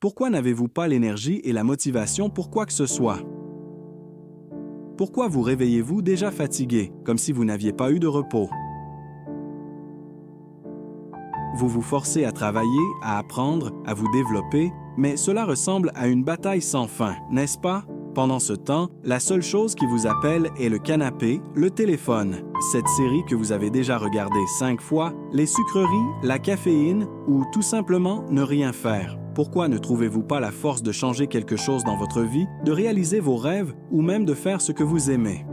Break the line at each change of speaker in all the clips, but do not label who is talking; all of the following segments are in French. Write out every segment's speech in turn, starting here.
Pourquoi n'avez-vous pas l'énergie et la motivation pour quoi que ce soit? Pourquoi vous réveillez-vous déjà fatigué, comme si vous n'aviez pas eu de repos? Vous vous forcez à travailler, à apprendre, à vous développer, mais cela ressemble à une bataille sans fin, n'est-ce pas? Pendant ce temps, la seule chose qui vous appelle est le canapé, le téléphone, cette série que vous avez déjà regardée 5 fois, les sucreries, la caféine ou tout simplement ne rien faire. Pourquoi ne trouvez-vous pas la force de changer quelque chose dans votre vie, de réaliser vos rêves ou même de faire ce que vous aimez?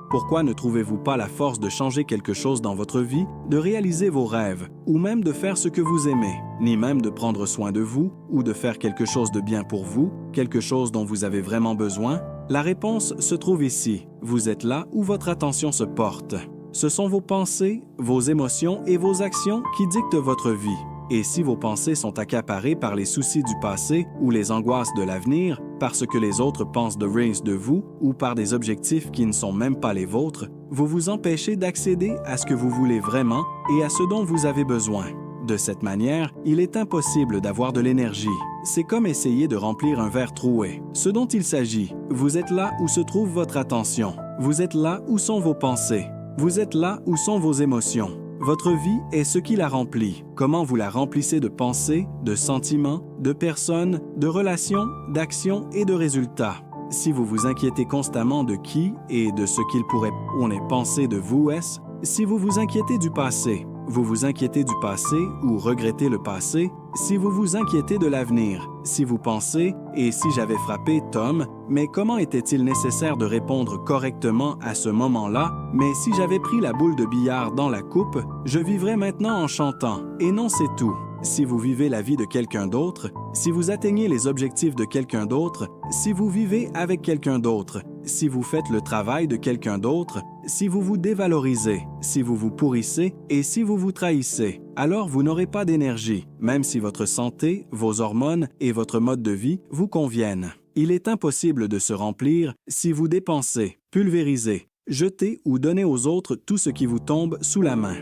Pourquoi ne trouvez-vous pas la force de changer quelque chose dans votre vie, de réaliser vos rêves, ou même de faire ce que vous aimez, ni même de prendre soin de vous, ou de faire quelque chose de bien pour vous, quelque chose dont vous avez vraiment besoin? La réponse se trouve ici. Vous êtes là où votre attention se porte. Ce sont vos pensées, vos émotions et vos actions qui dictent votre vie. Et si vos pensées sont accaparées par les soucis du passé ou les angoisses de l'avenir, parce que les autres pensent de vous ou par des objectifs qui ne sont même pas les vôtres, vous vous empêchez d'accéder à ce que vous voulez vraiment et à ce dont vous avez besoin. De cette manière, il est impossible d'avoir de l'énergie. C'est comme essayer de remplir un verre troué. Ce dont il s'agit, vous êtes là où se trouve votre attention. Vous êtes là où sont vos pensées. Vous êtes là où sont vos émotions. Votre vie est ce qui la remplit. Comment vous la remplissez de pensées, de sentiments, de personnes, de relations, d'actions et de résultats. Si vous vous inquiétez constamment de qui et de ce qu'il pourrait ou est pensé de vous, si vous vous inquiétez du passé, vous vous inquiétez du passé ou regrettez le passé, si vous vous inquiétez de l'avenir, si vous pensez « et si j'avais frappé Tom, mais comment était-il nécessaire de répondre correctement à ce moment-là, mais si j'avais pris la boule de billard dans la coupe, je vivrais maintenant en chantant, et non c'est tout. » Si vous vivez la vie de quelqu'un d'autre, si vous atteignez les objectifs de quelqu'un d'autre, si vous vivez avec quelqu'un d'autre, si vous faites le travail de quelqu'un d'autre, si vous vous dévalorisez, si vous vous pourrissez et si vous vous trahissez, alors vous n'aurez pas d'énergie, même si votre santé, vos hormones et votre mode de vie vous conviennent. Il est impossible de se remplir si vous dépensez, pulvérisez, jetez ou donnez aux autres tout ce qui vous tombe sous la main.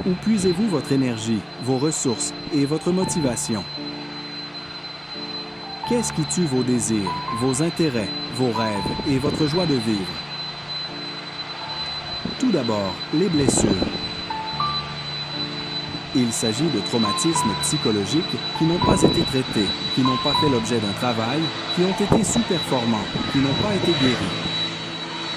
Où puisez-vous votre énergie, vos ressources et votre motivation? Qu'est-ce qui tue vos désirs, vos intérêts, vos rêves et votre joie de vivre? Tout d'abord, les blessures. Il s'agit de traumatismes psychologiques qui n'ont pas été traités, qui n'ont pas fait l'objet d'un travail, qui ont été sous-performants, qui n'ont pas été guéris.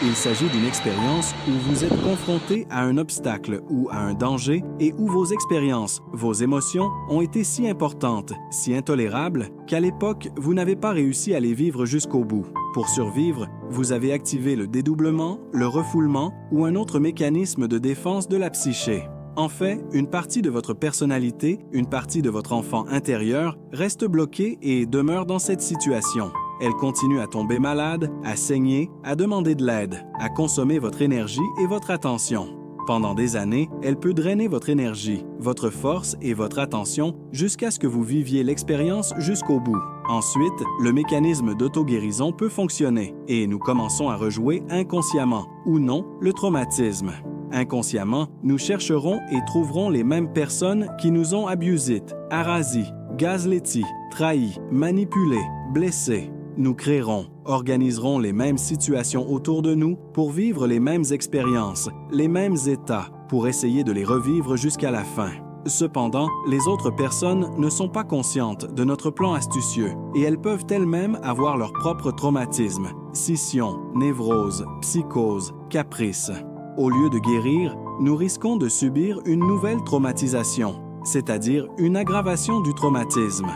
Il s'agit d'une expérience où vous êtes confronté à un obstacle ou à un danger et où vos expériences, vos émotions ont été si importantes, si intolérables, qu'à l'époque, vous n'avez pas réussi à les vivre jusqu'au bout. Pour survivre, vous avez activé le dédoublement, le refoulement ou un autre mécanisme de défense de la psyché. En fait, une partie de votre personnalité, une partie de votre enfant intérieur reste bloquée et demeure dans cette situation. Elle continue à tomber malade, à saigner, à demander de l'aide, à consommer votre énergie et votre attention. Pendant des années, elle peut drainer votre énergie, votre force et votre attention jusqu'à ce que vous viviez l'expérience jusqu'au bout. Ensuite, le mécanisme d'auto-guérison peut fonctionner et nous commençons à rejouer inconsciemment ou non le traumatisme. Inconsciemment, nous chercherons et trouverons les mêmes personnes qui nous ont abusés, harassés, gazlettis, trahis, manipulés, blessés. Nous créerons, organiserons les mêmes situations autour de nous pour vivre les mêmes expériences, les mêmes états, pour essayer de les revivre jusqu'à la fin. Cependant, les autres personnes ne sont pas conscientes de notre plan astucieux et elles peuvent elles-mêmes avoir leur propre traumatisme, scission, névrose, psychose, caprice. Au lieu de guérir, nous risquons de subir une nouvelle traumatisation, c'est-à-dire une aggravation du traumatisme.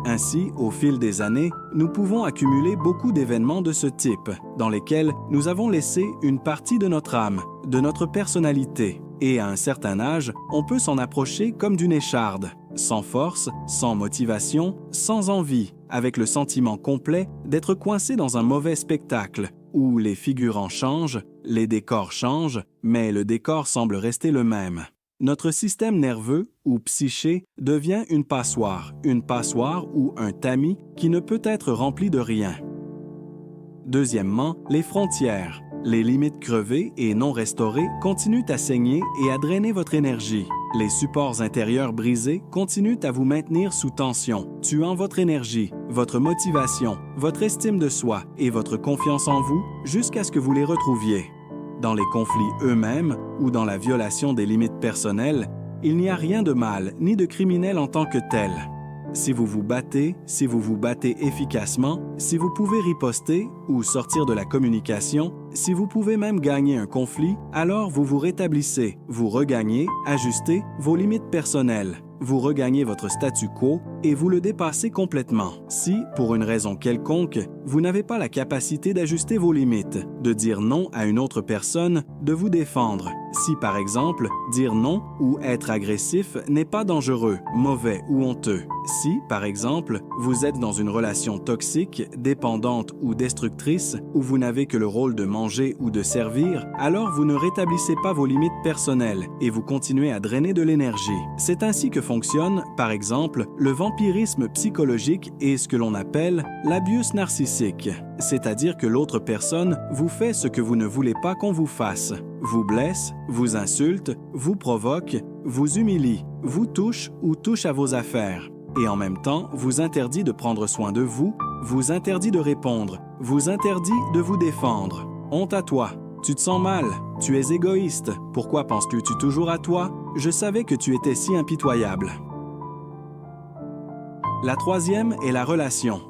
Ainsi, au fil des années, nous pouvons accumuler beaucoup d'événements de ce type, dans lesquels nous avons laissé une partie de notre âme, de notre personnalité. Et à un certain âge, on peut s'en approcher comme d'une écharde, sans force, sans motivation, sans envie, avec le sentiment complet d'être coincé dans un mauvais spectacle, où les figurants changent, les décors changent, mais le décor semble rester le même. Notre système nerveux, ou psyché, devient une passoire ou un tamis qui ne peut être rempli de rien. Deuxièmement, les frontières. Les limites crevées et non restaurées continuent à saigner et à drainer votre énergie. Les supports intérieurs brisés continuent à vous maintenir sous tension, tuant votre énergie, votre motivation, votre estime de soi et votre confiance en vous jusqu'à ce que vous les retrouviez. Dans les conflits eux-mêmes ou dans la violation des limites personnelles, il n'y a rien de mal ni de criminel en tant que tel. Si vous vous battez efficacement, si vous pouvez riposter ou sortir de la communication, si vous pouvez même gagner un conflit, alors vous vous rétablissez, vous regagnez, ajustez vos limites personnelles, vous regagnez votre statu quo et vous le dépassez complètement. Si, pour une raison quelconque, vous n'avez pas la capacité d'ajuster vos limites, de dire non à une autre personne, de vous défendre. Si, par exemple, dire non ou être agressif n'est pas dangereux, mauvais ou honteux. Si, par exemple, vous êtes dans une relation toxique, dépendante ou destructrice, où vous n'avez que le rôle de manger ou de servir, alors vous ne rétablissez pas vos limites personnelles et vous continuez à drainer de l'énergie. C'est ainsi que fonctionne, par exemple, le vampirisme psychologique et ce que l'on appelle l'abus narcissique, c'est-à-dire que l'autre personne vous fait ce que vous ne voulez pas qu'on vous fasse, vous blesse, vous insulte, vous provoque, vous humilie, vous touche ou touche à vos affaires, et en même temps vous interdit de prendre soin de vous, vous interdit de répondre, vous interdit de vous défendre. Honte à toi, tu te sens mal, tu es égoïste, pourquoi penses-tu toujours à toi? Je savais que tu étais si impitoyable. La troisième est la relation.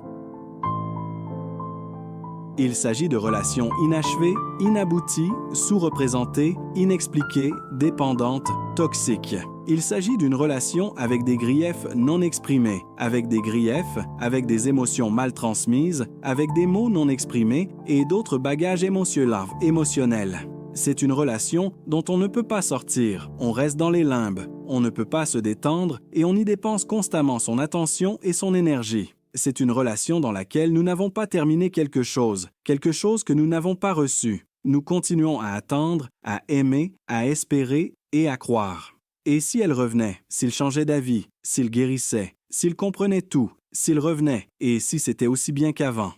Il s'agit de relations inachevées, inabouties, sous-représentées, inexpliquées, dépendantes, toxiques. Il s'agit d'une relation avec des griefs non exprimés, avec des griefs, avec des émotions mal transmises, avec des mots non exprimés et d'autres bagages émotionnels. C'est une relation dont on ne peut pas sortir, on reste dans les limbes, on ne peut pas se détendre et on y dépense constamment son attention et son énergie. C'est une relation dans laquelle nous n'avons pas terminé quelque chose que nous n'avons pas reçu. Nous continuons à attendre, à aimer, à espérer et à croire. Et si elle revenait, s'il changeait d'avis, s'il guérissait, s'il comprenait tout, s'il revenait, et si c'était aussi bien qu'avant?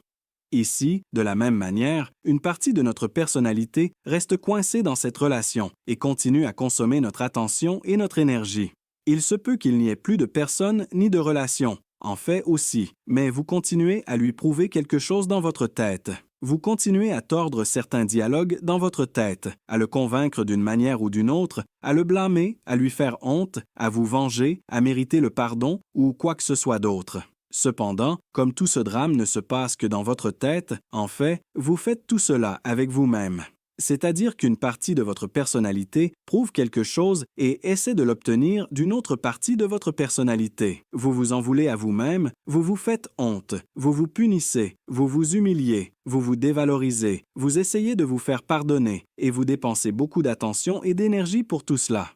Ici, de la même manière, une partie de notre personnalité reste coincée dans cette relation et continue à consommer notre attention et notre énergie. Il se peut qu'il n'y ait plus de personne ni de relation, en fait aussi, mais vous continuez à lui prouver quelque chose dans votre tête. Vous continuez à tordre certains dialogues dans votre tête, à le convaincre d'une manière ou d'une autre, à le blâmer, à lui faire honte, à vous venger, à mériter le pardon ou quoi que ce soit d'autre. Cependant, comme tout ce drame ne se passe que dans votre tête, en fait, vous faites tout cela avec vous-même. C'est-à-dire qu'une partie de votre personnalité prouve quelque chose et essaie de l'obtenir d'une autre partie de votre personnalité. Vous vous en voulez à vous-même, vous vous faites honte, vous vous punissez, vous vous humiliez, vous vous dévalorisez, vous essayez de vous faire pardonner et vous dépensez beaucoup d'attention et d'énergie pour tout cela.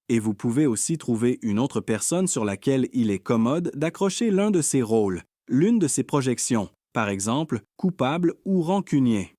Et vous pouvez aussi trouver une autre personne sur laquelle il est commode d'accrocher l'un de ses rôles, l'une de ses projections, par exemple, coupable ou rancunier.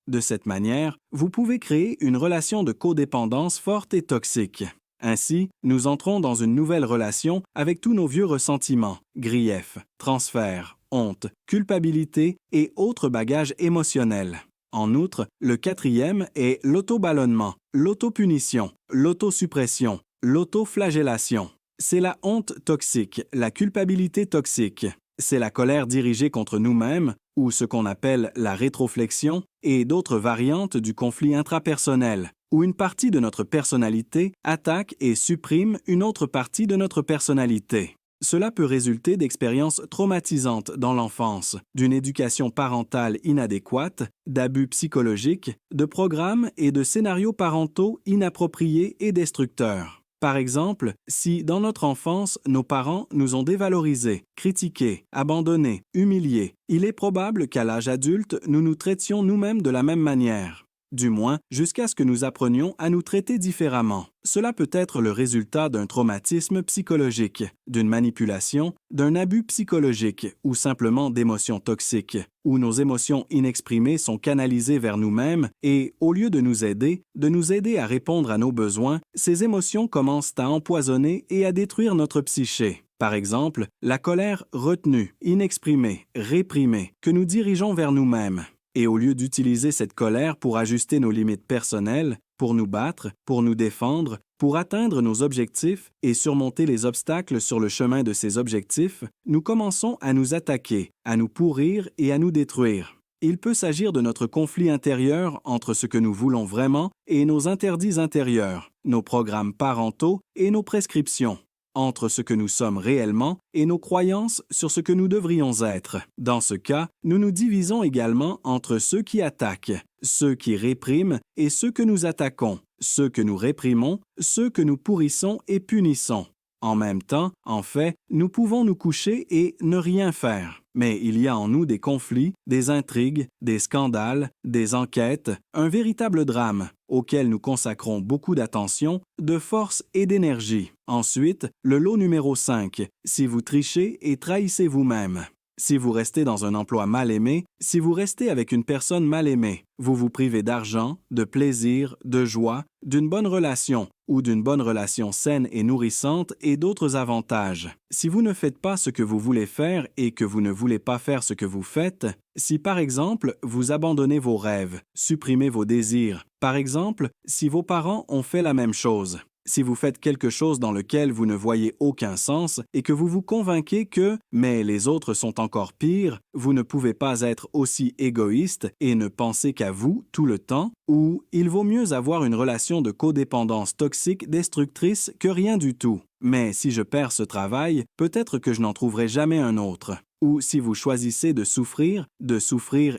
De cette manière, vous pouvez créer une relation de codépendance forte et toxique. Ainsi, nous entrons dans une nouvelle relation avec tous nos vieux ressentiments, griefs, transferts, honte, culpabilité et autres bagages émotionnels. En outre, le quatrième est l'autoballonnement, l'autopunition, l'autosuppression, l'autoflagellation. C'est la honte toxique, la culpabilité toxique. C'est la colère dirigée contre nous-mêmes, ou ce qu'on appelle la rétroflexion, et d'autres variantes du conflit intrapersonnel, où une partie de notre personnalité attaque et supprime une autre partie de notre personnalité. Cela peut résulter d'expériences traumatisantes dans l'enfance, d'une éducation parentale inadéquate, d'abus psychologiques, de programmes et de scénarios parentaux inappropriés et destructeurs. Par exemple, si dans notre enfance, nos parents nous ont dévalorisés, critiqués, abandonnés, humiliés, il est probable qu'à l'âge adulte, nous nous traitions nous-mêmes de la même manière. Du moins, jusqu'à ce que nous apprenions à nous traiter différemment. Cela peut être le résultat d'un traumatisme psychologique, d'une manipulation, d'un abus psychologique ou simplement d'émotions toxiques, où nos émotions inexprimées sont canalisées vers nous-mêmes et, au lieu de nous aider à répondre à nos besoins, ces émotions commencent à empoisonner et à détruire notre psyché. Par exemple, la colère retenue, inexprimée, réprimée, que nous dirigeons vers nous-mêmes. Et au lieu d'utiliser cette colère pour ajuster nos limites personnelles, pour nous battre, pour nous défendre, pour atteindre nos objectifs et surmonter les obstacles sur le chemin de ces objectifs, nous commençons à nous attaquer, à nous pourrir et à nous détruire. Il peut s'agir de notre conflit intérieur entre ce que nous voulons vraiment et nos interdits intérieurs, nos programmes parentaux et nos prescriptions, entre ce que nous sommes réellement et nos croyances sur ce que nous devrions être. Dans ce cas, nous nous divisons également entre ceux qui attaquent, ceux qui répriment et ceux que nous attaquons, ceux que nous réprimons, ceux que nous pourrissons et punissons. En même temps, en fait, nous pouvons nous coucher et ne rien faire. Mais il y a en nous des conflits, des intrigues, des scandales, des enquêtes, un véritable drame, auquel nous consacrons beaucoup d'attention, de force et d'énergie. Ensuite, le lot numéro 5, si vous trichez et trahissez vous-même. Si vous restez dans un emploi mal aimé, si vous restez avec une personne mal aimée, vous vous privez d'argent, de plaisir, de joie, d'une bonne relation ou d'une bonne relation saine et nourrissante et d'autres avantages. Si vous ne faites pas ce que vous voulez faire et que vous ne voulez pas faire ce que vous faites, si par exemple vous abandonnez vos rêves, supprimez vos désirs, par exemple si vos parents ont fait la même chose, si vous faites quelque chose dans lequel vous ne voyez aucun sens et que vous vous convainquez que « mais les autres sont encore pires », vous ne pouvez pas être aussi égoïste et ne penser qu'à vous tout le temps, ou il vaut mieux avoir une relation de codépendance toxique destructrice que rien du tout. Mais si je perds ce travail, peut-être que je n'en trouverai jamais un autre. Ou si vous choisissez de souffrir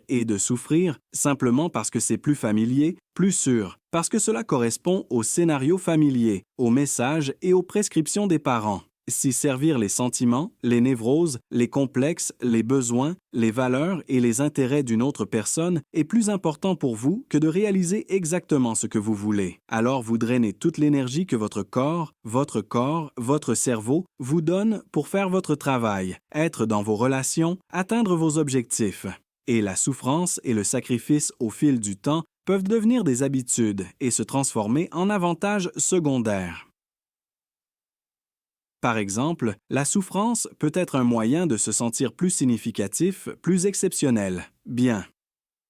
et de souffrir, simplement parce que c'est plus familier, plus sûr, parce que cela correspond au scénario familier, aux messages et aux prescriptions des parents. Si servir les sentiments, les névroses, les complexes, les besoins, les valeurs et les intérêts d'une autre personne est plus important pour vous que de réaliser exactement ce que vous voulez, alors vous drainez toute l'énergie que votre corps, votre cerveau vous donne pour faire votre travail, être dans vos relations, atteindre vos objectifs. Et la souffrance et le sacrifice au fil du temps peuvent devenir des habitudes et se transformer en avantages secondaires. Par exemple, la souffrance peut être un moyen de se sentir plus significatif, plus exceptionnel. Bien.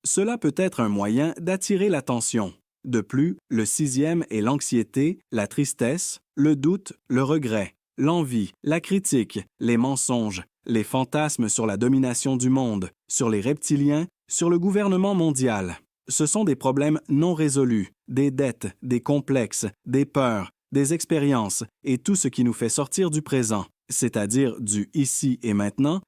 Cela peut être un moyen d'attirer l'attention. De plus, le 6e est l'anxiété, la tristesse, le doute, le regret, l'envie, la critique, les mensonges, les fantasmes sur la domination du monde, sur les reptiliens, sur le gouvernement mondial. Ce sont des problèmes non résolus, des dettes, des complexes, des peurs, des expériences et tout ce qui nous fait sortir du présent, c'est-à-dire du ici et maintenant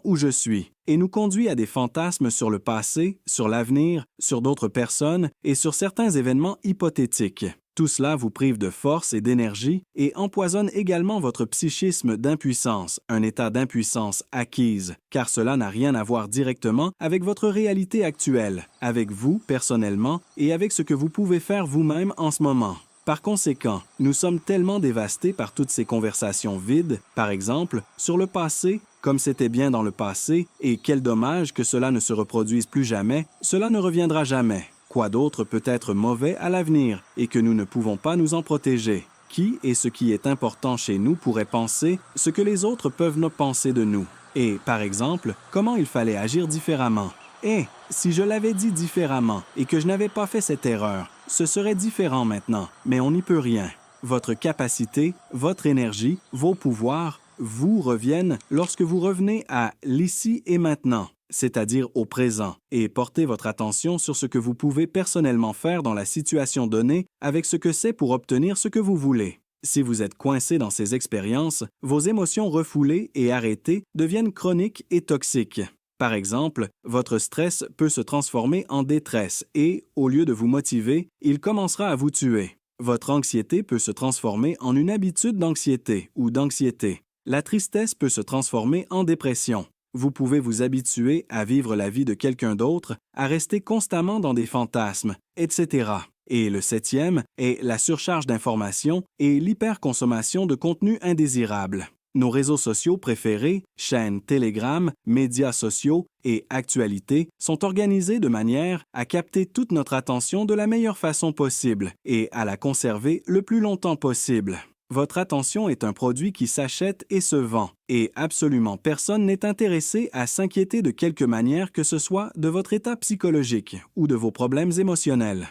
où je suis, et nous conduit à des fantasmes sur le passé, sur l'avenir, sur d'autres personnes et sur certains événements hypothétiques. Tout cela vous prive de force et d'énergie et empoisonne également votre psychisme d'impuissance, un état d'impuissance acquise, car cela n'a rien à voir directement avec votre réalité actuelle, avec vous personnellement et avec ce que vous pouvez faire vous-même en ce moment. Par conséquent, nous sommes tellement dévastés par toutes ces conversations vides, par exemple, sur le passé, comme c'était bien dans le passé, et quel dommage que cela ne se reproduise plus jamais, cela ne reviendra jamais. Quoi d'autre peut être mauvais à l'avenir et que nous ne pouvons pas nous en protéger? Qui et ce qui est important chez nous pourrait penser ce que les autres peuvent nous penser de nous? Et, par exemple, comment il fallait agir différemment? Et si je l'avais dit différemment et que je n'avais pas fait cette erreur, ce serait différent maintenant, mais on n'y peut rien. Votre capacité, votre énergie, vos pouvoirs, vous reviennent lorsque vous revenez à l'ici et maintenant, c'est-à-dire au présent, et portez votre attention sur ce que vous pouvez personnellement faire dans la situation donnée avec ce que c'est pour obtenir ce que vous voulez. Si vous êtes coincé dans ces expériences, vos émotions refoulées et arrêtées deviennent chroniques et toxiques. Par exemple, votre stress peut se transformer en détresse et, au lieu de vous motiver, il commencera à vous tuer. Votre anxiété peut se transformer en une habitude d'anxiété ou d'anxiété. La tristesse peut se transformer en dépression. Vous pouvez vous habituer à vivre la vie de quelqu'un d'autre, à rester constamment dans des fantasmes, etc. Et le 7e est la surcharge d'informations et l'hyperconsommation de contenu indésirable. Nos réseaux sociaux préférés, chaînes Telegram, médias sociaux et actualités sont organisés de manière à capter toute notre attention de la meilleure façon possible et à la conserver le plus longtemps possible. Votre attention est un produit qui s'achète et se vend, et absolument personne n'est intéressé à s'inquiéter de quelque manière que ce soit de votre état psychologique ou de vos problèmes émotionnels.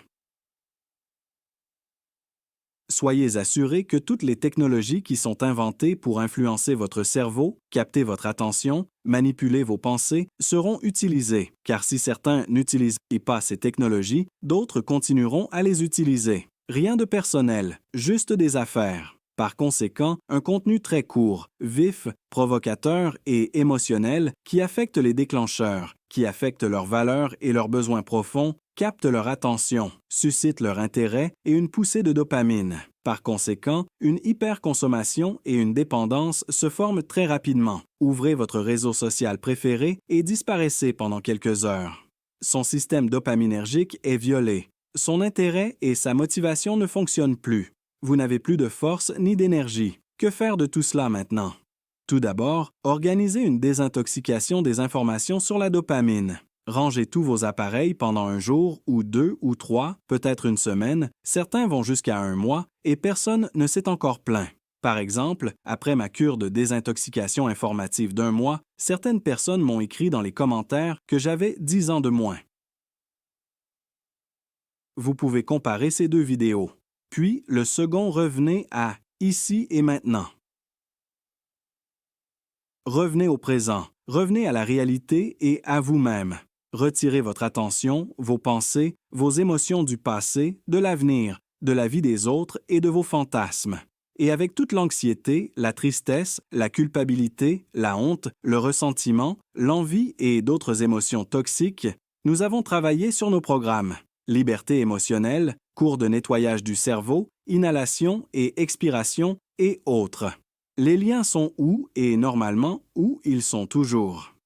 Soyez assurés que toutes les technologies qui sont inventées pour influencer votre cerveau, capter votre attention, manipuler vos pensées, seront utilisées, car si certains n'utilisent pas ces technologies, d'autres continueront à les utiliser. Rien de personnel, juste des affaires. Par conséquent, un contenu très court, vif, provocateur et émotionnel qui affecte les déclencheurs, qui affecte leurs valeurs et leurs besoins profonds, capte leur attention, suscite leur intérêt et une poussée de dopamine. Par conséquent, une hyperconsommation et une dépendance se forment très rapidement. Ouvrez votre réseau social préféré et disparaissez pendant quelques heures. Son système dopaminergique est violé. Son intérêt et sa motivation ne fonctionnent plus. Vous n'avez plus de force ni d'énergie. Que faire de tout cela maintenant? Tout d'abord, organisez une désintoxication des informations sur la dopamine. Rangez tous vos appareils pendant un jour ou 2 ou 3, peut-être une semaine, certains vont jusqu'à un mois, et personne ne s'est encore plaint. Par exemple, après ma cure de désintoxication informative d'1 mois, certaines personnes m'ont écrit dans les commentaires que j'avais 10 ans de moins. Vous pouvez comparer ces deux vidéos. Puis, le second, revenez à « ici et maintenant ». Revenez au présent, revenez à la réalité et à vous-même. Retirez votre attention, vos pensées, vos émotions du passé, de l'avenir, de la vie des autres et de vos fantasmes. Et avec toute l'anxiété, la tristesse, la culpabilité, la honte, le ressentiment, l'envie et d'autres émotions toxiques, nous avons travaillé sur nos programmes. Liberté émotionnelle, cours de nettoyage du cerveau, inhalation et expiration et autres. Les liens sont où et normalement où ils sont toujours.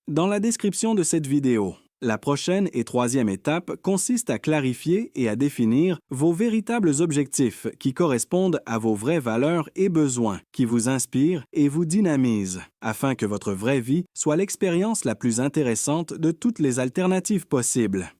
Dans la description de cette vidéo, la prochaine et troisième étape consiste à clarifier et à définir vos véritables objectifs qui correspondent à vos vraies valeurs et besoins, qui vous inspirent et vous dynamisent, afin que votre vraie vie soit l'expérience la plus intéressante de toutes les alternatives possibles.